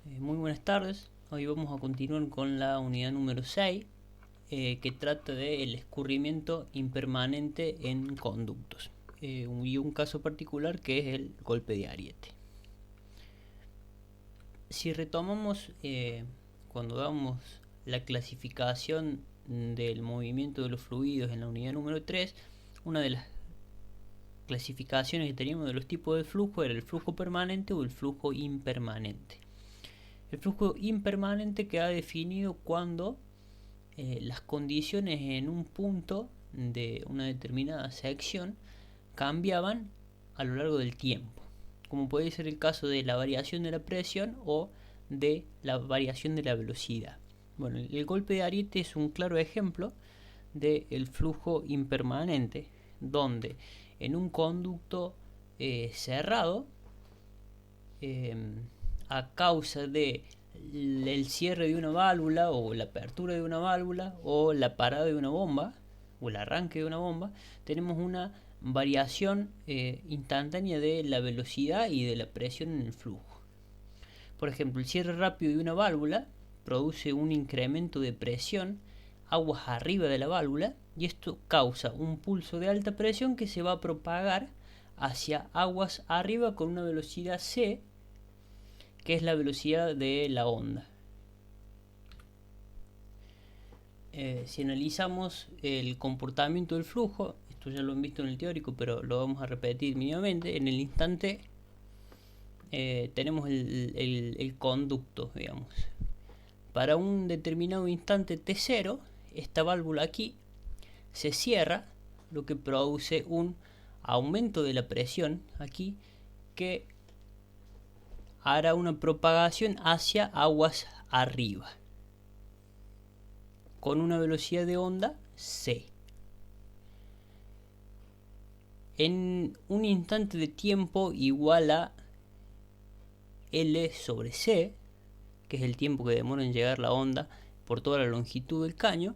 Muy buenas tardes. Hoy vamos a continuar con la unidad número 6, que trata del escurrimiento impermanente en conductos, y un caso particular que es el golpe de ariete. Si retomamos cuando damos la clasificación del movimiento de los fluidos en la unidad número 3, una de las clasificaciones que teníamos de los tipos de flujo era el flujo permanente o el flujo impermanente. El flujo impermanente queda definido cuando las condiciones en un punto de una determinada sección cambiaban a lo largo del tiempo, como puede ser el caso de la variación de la presión o de la variación de la velocidad. Bueno, el golpe de ariete es un claro ejemplo del flujo impermanente, donde en un conducto cerrado, a causa de el cierre de una válvula o la apertura de una válvula o la parada de una bomba o el arranque de una bomba, tenemos una variación instantánea de la velocidad y de la presión en el flujo. Por ejemplo, el cierre rápido de una válvula produce un incremento de presión aguas arriba de la válvula, y esto causa un pulso de alta presión que se va a propagar hacia aguas arriba con una velocidad c, que es la velocidad de la onda. Si analizamos el comportamiento del flujo, esto ya lo han visto en el teórico, pero lo vamos a repetir mínimamente. En el instante tenemos el conducto, digamos. Para un determinado instante t0, esta válvula aquí se cierra, lo que produce un aumento de la presión aquí, que hará una propagación hacia aguas arriba con una velocidad de onda c. En un instante de tiempo igual a L sobre C, que es el tiempo que demora en llegar la onda por toda la longitud del caño,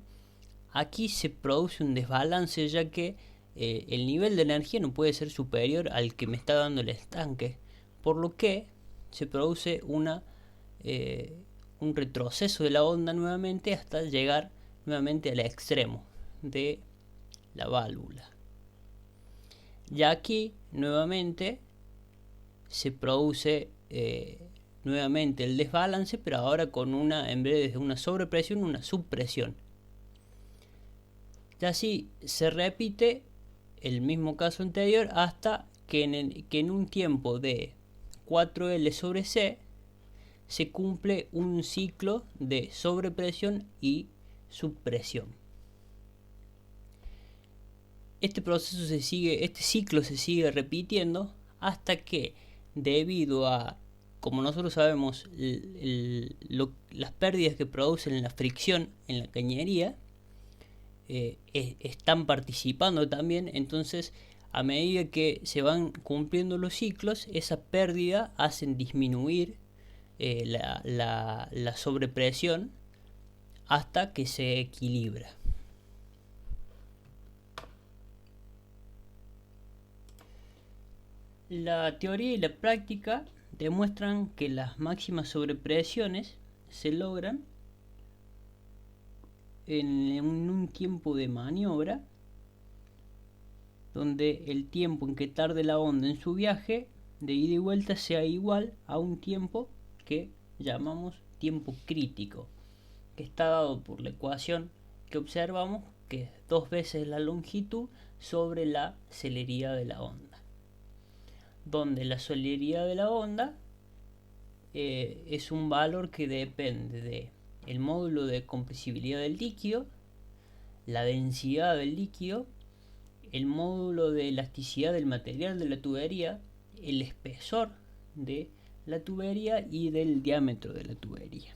aquí se produce un desbalance, ya que el nivel de energía no puede ser superior al que me está dando el estanque, por lo que se produce un retroceso de la onda nuevamente hasta llegar nuevamente al extremo de la válvula. Ya aquí nuevamente se produce nuevamente el desbalance, pero ahora con en vez de una sobrepresión, una subpresión. Y así se repite el mismo caso anterior hasta que en un tiempo de 4L sobre C se cumple un ciclo de sobrepresión y subpresión. Este ciclo se sigue repitiendo hasta que, debido a, como nosotros sabemos, las pérdidas que producen la fricción en la cañería, están participando también. Entonces, a medida que se van cumpliendo los ciclos, esa pérdida hacen disminuir la sobrepresión hasta que se equilibra. La teoría y la práctica demuestran que las máximas sobrepresiones se logran en un tiempo de maniobra donde el tiempo en que tarde la onda en su viaje de ida y vuelta sea igual a un tiempo que llamamos tiempo crítico, que está dado por la ecuación que observamos, que es 2 veces la longitud sobre la celeridad de la onda, donde la celeridad de la onda es un valor que depende de el módulo de compresibilidad del líquido, la densidad del líquido, el módulo de elasticidad del material de la tubería, el espesor de la tubería y del diámetro de la tubería.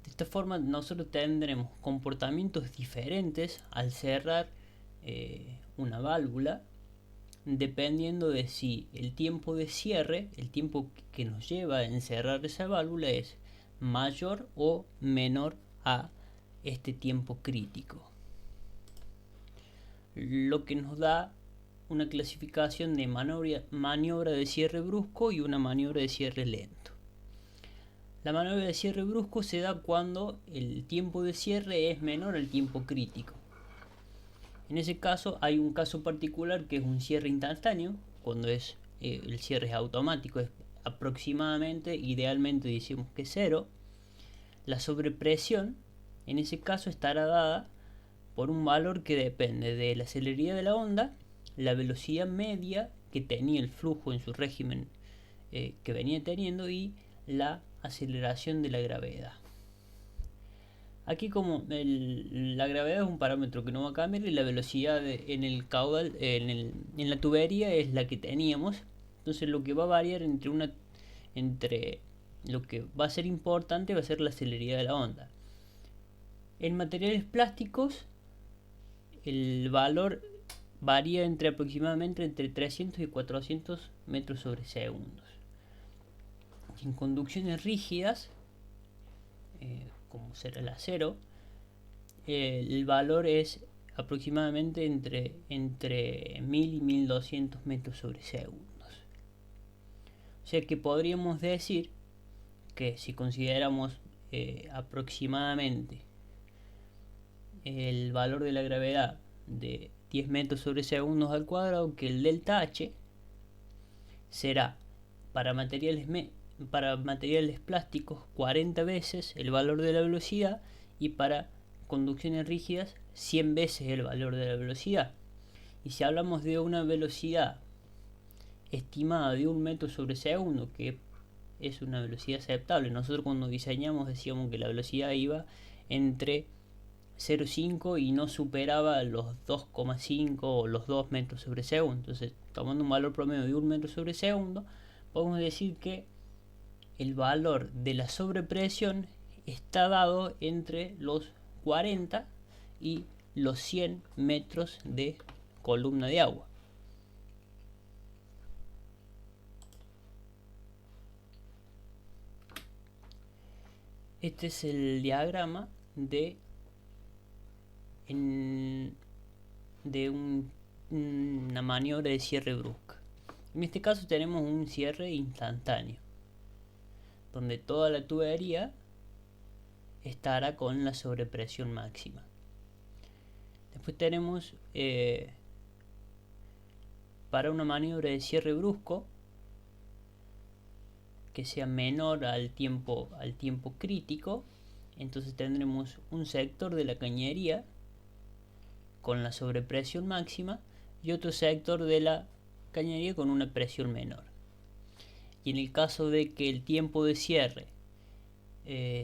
De esta forma nosotros tendremos comportamientos diferentes al cerrar una válvula, dependiendo de si el tiempo de cierre, el tiempo que nos lleva a encerrar esa válvula, es mayor o menor a este tiempo crítico, lo que nos da una clasificación de maniobra de cierre brusco y una maniobra de cierre lento. La maniobra de cierre brusco se da cuando el tiempo de cierre es menor al tiempo crítico. En ese caso hay un caso particular que es un cierre instantáneo, cuando el cierre es automático, es aproximadamente, idealmente decimos que 0. La sobrepresión en ese caso estará dada por un valor que depende de la celeridad de la onda, la velocidad media que tenía el flujo en su régimen que venía teniendo y la aceleración de la gravedad. Aquí como la gravedad es un parámetro que no va a cambiar y la velocidad en el caudal, en la tubería es la que teníamos, entonces lo que va a variar entre lo que va a ser importante va a ser la celeridad de la onda. En materiales plásticos el valor varía aproximadamente entre 300 y 400 metros sobre segundos. En conducciones rígidas, como será el acero, el valor es aproximadamente entre 1000 y 1200 metros sobre segundos. O sea que podríamos decir que si consideramos aproximadamente el valor de la gravedad de 10 metros sobre segundos al cuadrado, que el delta H será para materiales plásticos 40 veces el valor de la velocidad y para conducciones rígidas 100 veces el valor de la velocidad. Y si hablamos de una velocidad estimada de 1 metro sobre segundo, que es una velocidad aceptable, nosotros cuando diseñamos decíamos que la velocidad iba entre 0,5 y no superaba los 2,5 o los 2 metros sobre segundo. Entonces, tomando un valor promedio de 1 metro sobre segundo, podemos decir que el valor de la sobrepresión está dado entre los 40 y los 100 metros de columna de agua. Este es el diagrama de una maniobra de cierre brusca. En este caso tenemos un cierre instantáneo, donde toda la tubería estará con la sobrepresión máxima. Después tenemos para una maniobra de cierre brusco que sea menor al tiempo crítico, entonces tendremos un sector de la cañería con la sobrepresión máxima y otro sector de la cañería con una presión menor. Y en el caso de que el tiempo de cierre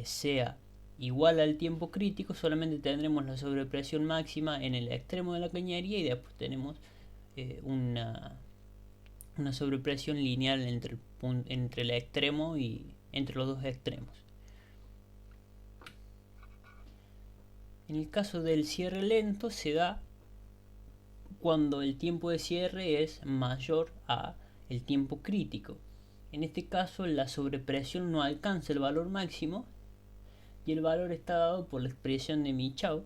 sea igual al tiempo crítico, solamente tendremos la sobrepresión máxima en el extremo de la cañería y después tenemos una sobrepresión lineal entre el extremo y entre los dos extremos. En el caso del cierre lento se da cuando el tiempo de cierre es mayor a el tiempo crítico. En este caso la sobrepresión no alcanza el valor máximo y el valor está dado por la expresión de Michau,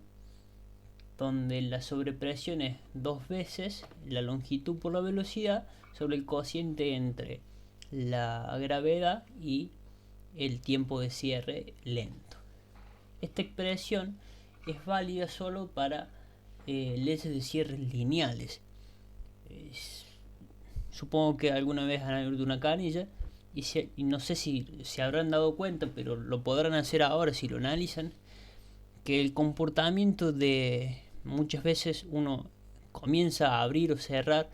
donde la sobrepresión es 2 veces la longitud por la velocidad sobre el cociente entre la gravedad y el tiempo de cierre lento. Esta expresión es válida solo para leyes de cierres lineales. Supongo que alguna vez han abierto una canilla y no sé si se habrán dado cuenta, pero lo podrán hacer ahora si lo analizan, que el comportamiento de muchas veces uno comienza a abrir o cerrar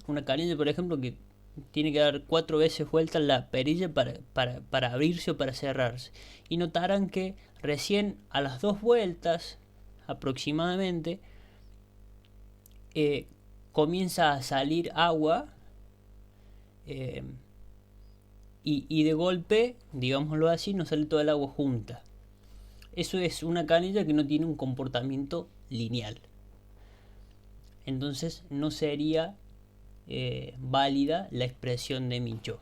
una canilla, por ejemplo, que tiene que dar 4 veces vuelta la perilla para abrirse o para cerrarse, y notarán que recién a las 2 vueltas aproximadamente comienza a salir agua y de golpe, digámoslo así, no sale toda el agua junta. Eso es una canilla que no tiene un comportamiento lineal. Entonces no sería válida la expresión de Michau.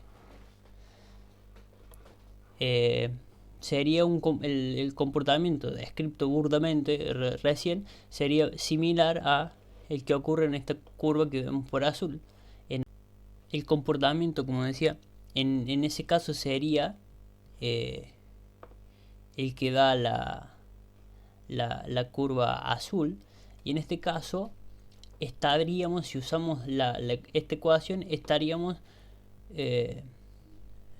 Sería el comportamiento descrito burdamente recién sería similar a el que ocurre en esta curva que vemos por azul. El comportamiento, como decía, en ese caso sería el que da la curva azul, y en este caso estaríamos, si usamos esta ecuación, estaríamos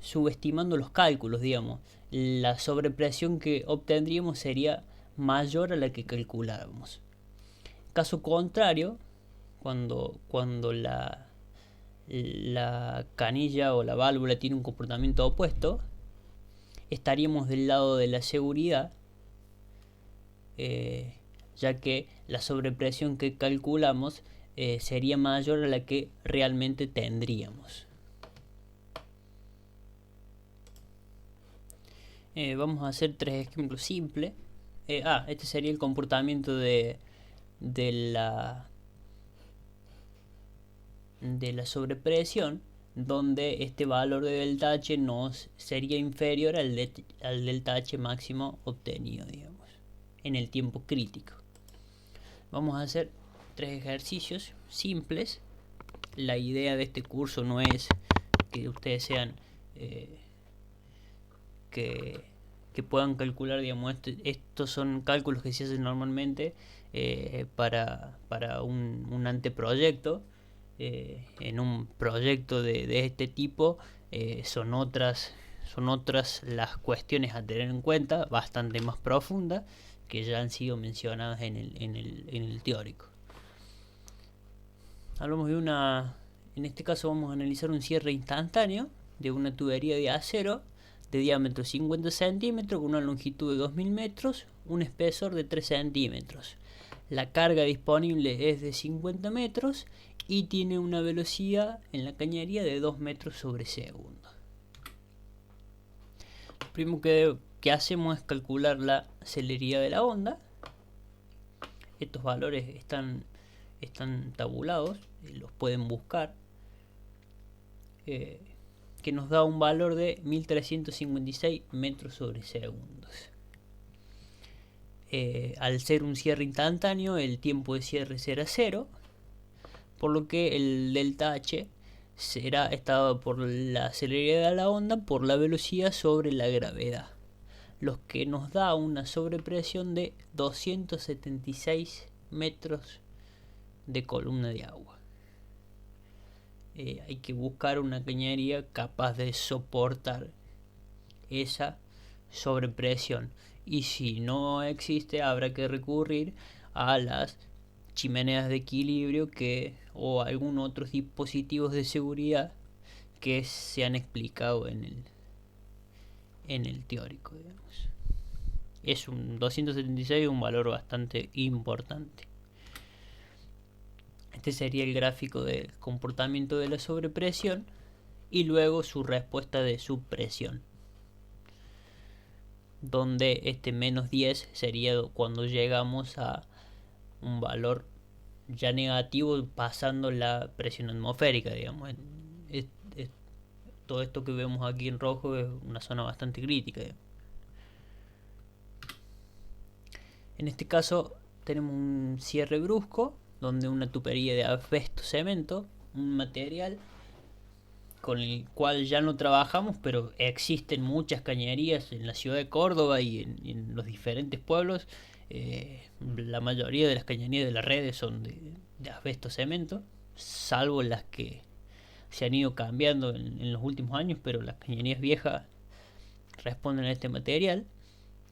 subestimando los cálculos, digamos. La sobrepresión que obtendríamos sería mayor a la que calculábamos. Caso contrario, cuando la canilla o la válvula tiene un comportamiento opuesto, estaríamos del lado de la seguridad, ya que la sobrepresión que calculamos sería mayor a la que realmente tendríamos. Vamos a hacer 3 ejemplos simples. Este sería el comportamiento de la sobrepresión, donde este valor de delta H nos sería inferior al delta H máximo obtenido, digamos, en el tiempo crítico. Vamos a hacer 3 ejercicios simples. La idea de este curso no es que ustedes sean que puedan calcular, digamos, estos son cálculos que se hacen normalmente para un anteproyecto. En un proyecto de este tipo son otras las cuestiones a tener en cuenta, bastante más profundas, que ya han sido mencionadas en el teórico. Hablamos en este caso vamos a analizar un cierre instantáneo de una tubería de acero de diámetro 50 centímetros con una longitud de 2000 metros, un espesor de 3 centímetros. La carga disponible es de 50 metros y tiene una velocidad en la cañería de 2 metros sobre segundo. Lo primero que hacemos es calcular la celeridad de la onda. Estos valores están tabulados, los pueden buscar, que nos da un valor de 1356 metros sobre segundos. Al ser un cierre instantáneo, el tiempo de cierre será 0, por lo que el delta H será estado por la celeridad de la onda por la velocidad sobre la gravedad, lo que nos da una sobrepresión de 276 metros de columna de agua. Hay que buscar una cañería capaz de soportar esa sobrepresión, y si no existe habrá que recurrir a las chimeneas de equilibrio o algún otros dispositivos de seguridad que se han explicado en el teórico, digamos. Es un 276, un valor bastante importante. Este sería el gráfico del comportamiento de la sobrepresión y luego su respuesta de subpresión, donde este menos 10 sería cuando llegamos a un valor ya negativo, pasando la presión atmosférica, digamos. Todo esto que vemos aquí en rojo es una zona bastante crítica, digamos. En este caso tenemos un cierre brusco, donde una tubería de asbesto cemento, un material con el cual ya no trabajamos, pero existen muchas cañerías en la ciudad de Córdoba y en los diferentes pueblos. La mayoría de las cañerías de la red son de asbesto cemento, salvo las que se han ido cambiando en los últimos años, pero las cañerías viejas responden a este material,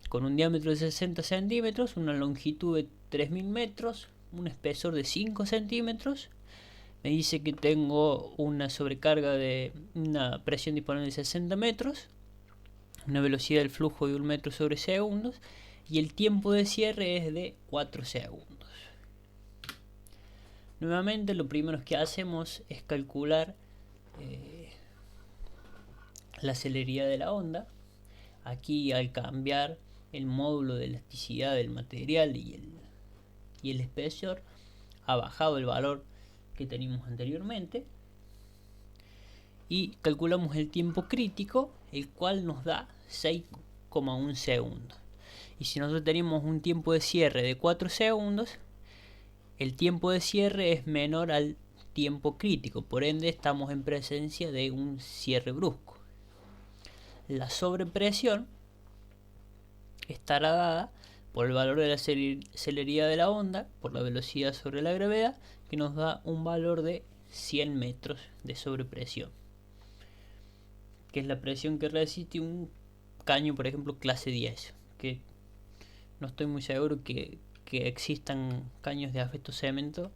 con un diámetro de 60 centímetros, una longitud de 3000 metros, un espesor de 5 centímetros. Me dice que tengo una sobrecarga de una presión disponible de 60 metros, una velocidad del flujo de 1 metro sobre segundos, y el tiempo de cierre es de 4 segundos. Nuevamente, lo primero que hacemos es calcular la celeridad de la onda. Aquí, al cambiar el módulo de elasticidad del material y el espesor, ha bajado el valor que teníamos anteriormente, y calculamos el tiempo crítico, el cual nos da 6,1 segundos. Y si nosotros tenemos un tiempo de cierre de 4 segundos, el tiempo de cierre es menor al tiempo crítico, por ende estamos en presencia de un cierre brusco. La sobrepresión estará dada por el valor de la celeridad de la onda, por la velocidad sobre la gravedad, que nos da un valor de 100 metros de sobrepresión, que es la presión que resiste un caño, por ejemplo, clase 10, que no estoy muy seguro que existan caños de asbesto cemento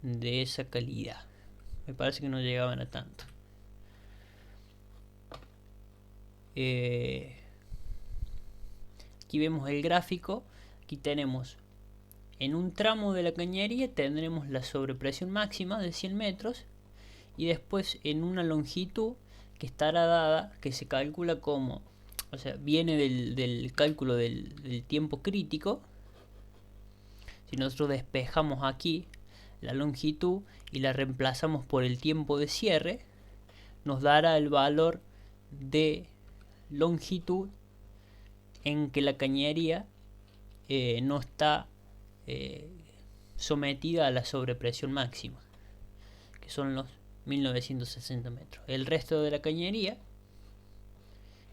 de esa calidad. Me parece que no llegaban a tanto. Aquí vemos el gráfico. Aquí tenemos, en un tramo de la cañería tendremos la sobrepresión máxima de 100 metros, y después en una longitud que estará dada, que se calcula como, o sea, viene del cálculo del tiempo crítico. Si nosotros despejamos aquí la longitud y la reemplazamos por el tiempo de cierre, nos dará el valor de longitud en que la cañería no está sometida a la sobrepresión máxima, que son los 1960 metros. El resto de la cañería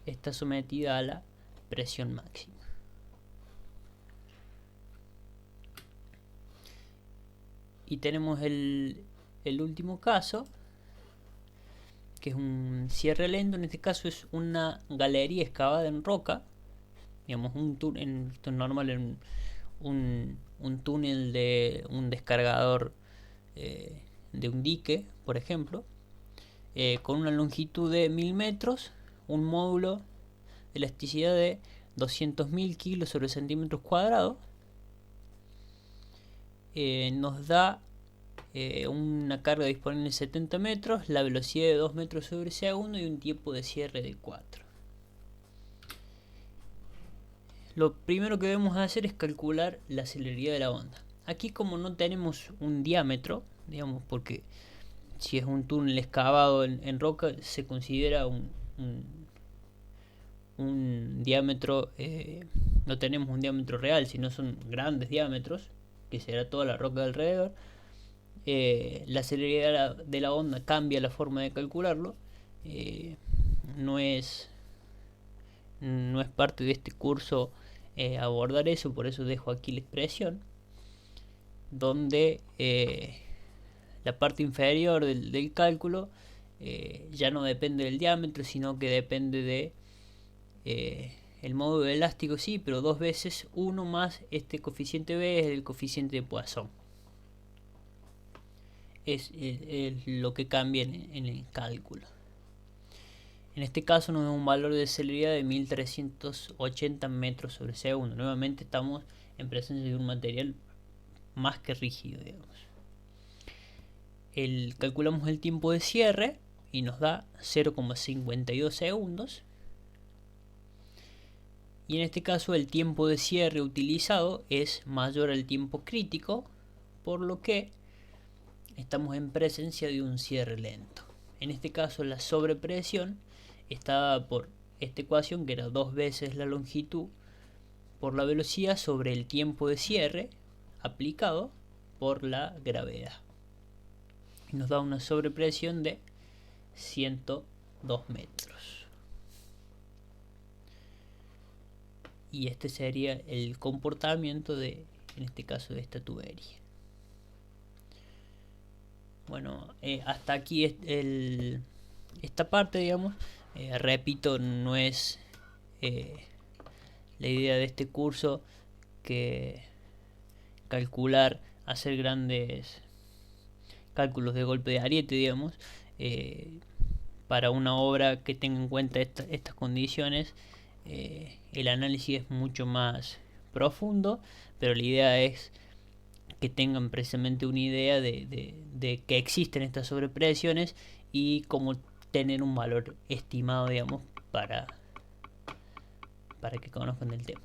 está sometida a la presión máxima. Y tenemos el último caso, que es un cierre lento. En este caso es una galería excavada en roca, digamos un túnel, esto es normal en un túnel de un descargador de un dique, por ejemplo, con una longitud de 1000 metros, un módulo de elasticidad de 200.000 kilos sobre centímetros cuadrados. Nos da una carga disponible de 70 metros, la velocidad de 2 metros sobre segundo y un tiempo de cierre de 4. Lo primero que debemos hacer es calcular la celeridad de la onda. Aquí, como no tenemos un diámetro, digamos, porque si es un túnel excavado en roca se considera un diámetro, no tenemos un diámetro real, sino son grandes diámetros, que será toda la roca de alrededor. La celeridad de la onda cambia la forma de calcularlo. No es parte de este curso abordar eso, por eso dejo aquí la expresión, donde la parte inferior del cálculo ya no depende del diámetro, sino que depende de el módulo elástico, sí, pero 2 veces 1 más este coeficiente B es el coeficiente de Poisson. Es lo que cambia en el cálculo. En este caso nos da un valor de celeridad de 1380 metros sobre segundo. Nuevamente estamos en presencia de un material más que rígido, digamos. Calculamos el tiempo de cierre y nos da 0,52 segundos. Y en este caso el tiempo de cierre utilizado es mayor al tiempo crítico, por lo que estamos en presencia de un cierre lento. En este caso la sobrepresión está dada por esta ecuación, que era 2 veces la longitud por la velocidad sobre el tiempo de cierre aplicado por la gravedad. Y nos da una sobrepresión de 102 metros. Y este sería el comportamiento en este caso, de esta tubería. Bueno, hasta aquí esta parte, digamos. Repito, no es la idea de este curso que hacer grandes cálculos de golpe de ariete, digamos. Para una obra que tenga en cuenta estas condiciones, el análisis es mucho más profundo, pero la idea es que tengan precisamente una idea de que existen estas sobrepresiones y cómo tener un valor estimado, digamos, para que conozcan el tema.